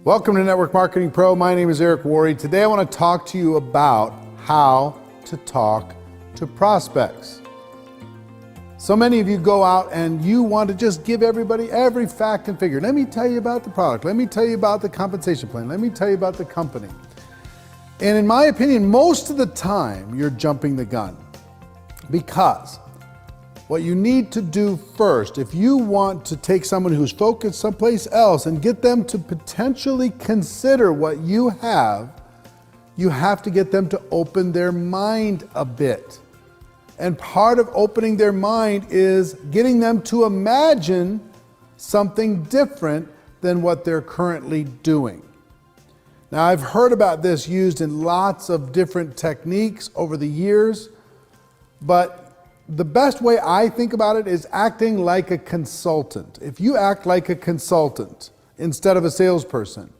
Welcome to Network Marketing Pro. My name is Eric Worre. Today I want to talk to you about how to talk to prospects. So many of you go out and you want to just give everybody every fact and figure. Let me tell you about the product. Let me tell you about the compensation plan. Let me tell you about the company. And in my opinion, most of the time you're jumping the gun, because what you need to do first, if you want to take someone who's focused someplace else and get them to potentially consider what you have to get them to open their mind a bit. And part of opening their mind is getting them to imagine something different than what they're currently doing. Now, I've heard about this used in lots of different techniques over the years, but the best way I think about it is acting like a consultant. If you act like a consultant instead of a salesperson,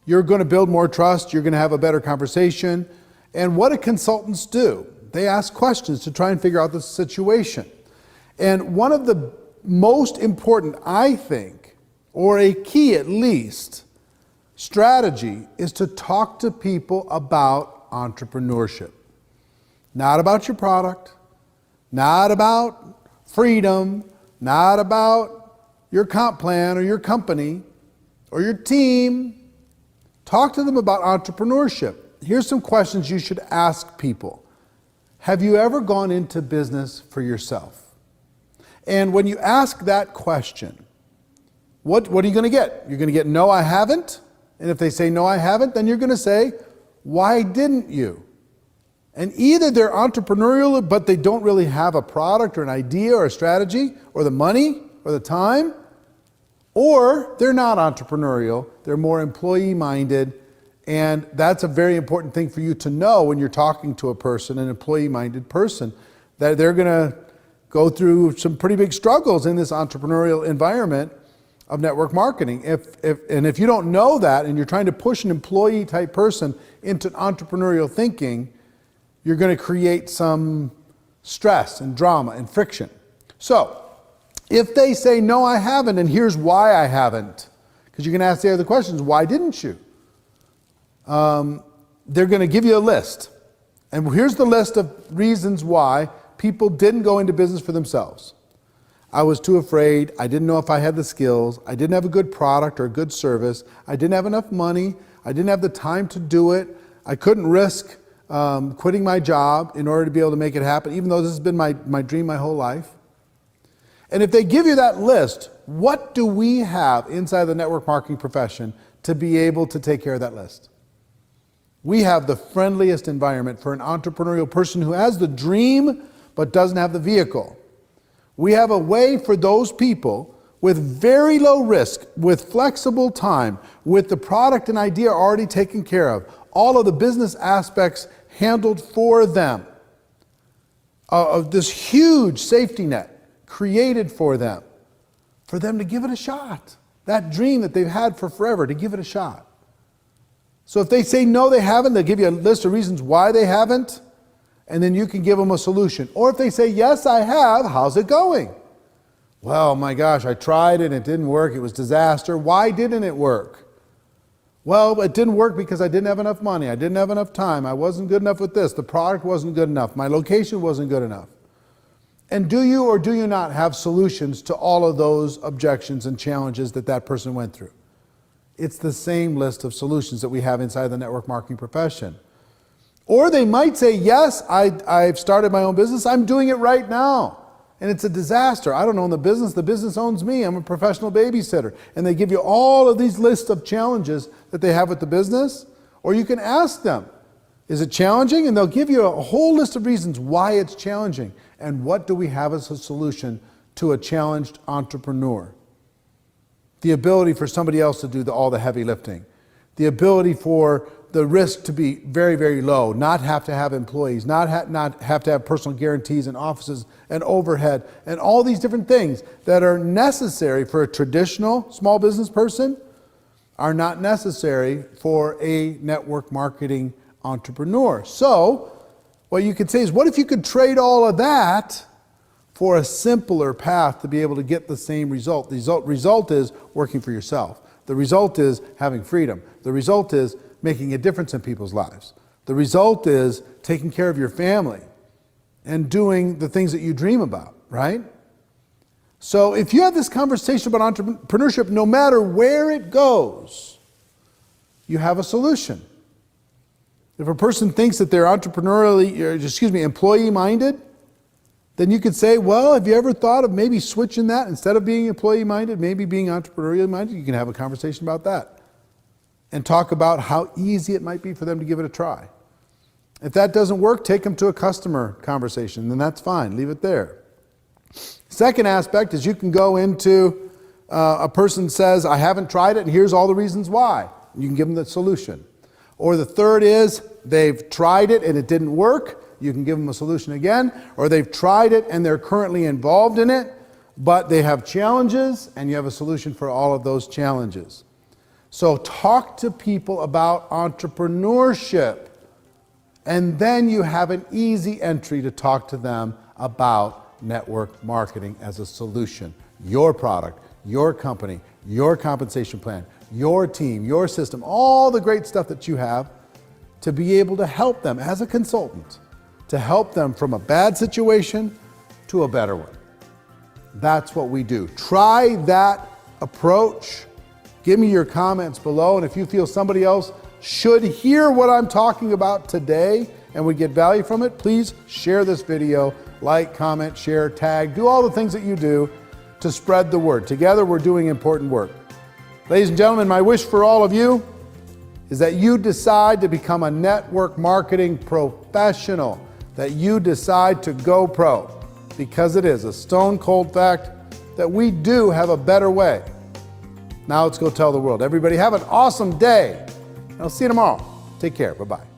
you're going to build more trust, you're going to have a better conversation. And what do consultants do? They ask questions to try and figure out the situation. And one of the most important, I think, or a key at least, strategy is to talk to people about entrepreneurship. Not about your product, not about freedom, not about your comp plan or your company or your team. Talk to them about entrepreneurship. Here's some questions you should ask people. Have you ever gone into business for yourself? And when you ask that question, what are you going to get? You're going to get, no, I haven't. And if they say, no, I haven't, then you're going to say, why didn't you? And either they're entrepreneurial, but they don't really have a product or an idea or a strategy or the money or the time, or they're not entrepreneurial, they're more employee-minded. And that's a very important thing for you to know when you're talking to a person, an employee-minded person, that they're going to go through some pretty big struggles in this entrepreneurial environment of network marketing. If you don't know that and you're trying to push an employee-type person into entrepreneurial thinking, you're going to create some stress and drama and friction. So, if they say, no, I haven't, and here's why I haven't, because you're going to ask the other questions, why didn't you? They're going to give you a list. And here's the list of reasons why people didn't go into business for themselves. I was too afraid. I didn't know if I had the skills. I didn't have a good product or a good service. I didn't have enough money. I didn't have the time to do it. I couldn't risk quitting my job in order to be able to make it happen, even though this has been my dream my whole life. And if they give you that list, what do we have inside the network marketing profession to be able to take care of that list? We have the friendliest environment for an entrepreneurial person who has the dream but doesn't have the vehicle. We have a way for those people with very low risk, with flexible time, with the product and idea already taken care of, all of the business aspects handled for them, of this huge safety net created for them to give it a shot. That dream that they've had for forever, to give it a shot. So if they say no, they haven't, they'll give you a list of reasons why they haven't, and then you can give them a solution. Or if they say, yes, I have, how's it going? Well, my gosh, I tried it, it didn't work, it was disaster. Why didn't it work? Well, it didn't work because I didn't have enough money, I didn't have enough time, I wasn't good enough with this, the product wasn't good enough, my location wasn't good enough. And do you or do you not have solutions to all of those objections and challenges that person went through? It's the same list of solutions that we have inside the network marketing profession. Or they might say, yes, I've started my own business, I'm doing it right now. And it's a disaster. I don't own the business owns me, I'm a professional babysitter. And they give you all of these lists of challenges that they have with the business. Or you can ask them, is it challenging? And they'll give you a whole list of reasons why it's challenging. And what do we have as a solution to a challenged entrepreneur? The ability for somebody else to do all the heavy lifting. The ability for the risk to be very, very low, not have to have employees, not have to have personal guarantees and offices and overhead and all these different things that are necessary for a traditional small business person are not necessary for a network marketing entrepreneur. So what you could say is, what if you could trade all of that for a simpler path to be able to get the same result? The result is working for yourself, The result is having freedom. The result is making a difference in people's lives. The result is taking care of your family and doing the things that you dream about, right? So if you have this conversation about entrepreneurship, no matter where it goes, you have a solution. If a person thinks that they're employee-minded, then you could say, well, have you ever thought of maybe switching that? Instead of being employee-minded, maybe being entrepreneurial-minded? You can have a conversation about that and talk about how easy it might be for them to give it a try. If that doesn't work, take them to a customer conversation, then that's fine. Leave it there. Second aspect is you can go into a person says, I haven't tried it, and here's all the reasons why. You can give them the solution. Or the third is they've tried it and it didn't work. You can give them a solution again. Or they've tried it and they're currently involved in it, but they have challenges, and you have a solution for all of those challenges. So talk to people about entrepreneurship, and then you have an easy entry to talk to them about network marketing as a solution. Your product, your company, your compensation plan, your team, your system, all the great stuff that you have to be able to help them as a consultant, to help them from a bad situation to a better one. That's what we do. Try that approach. Give me your comments below, and if you feel somebody else should hear what I'm talking about today and would get value from it, please share this video, like, comment, share, tag, do all the things that you do to spread the word. Together we're doing important work. Ladies and gentlemen, my wish for all of you is that you decide to become a network marketing professional, that you decide to go pro, because it is a stone cold fact that we do have a better way. Now let's go tell the world. Everybody have an awesome day. I'll see you tomorrow. Take care. Bye-bye.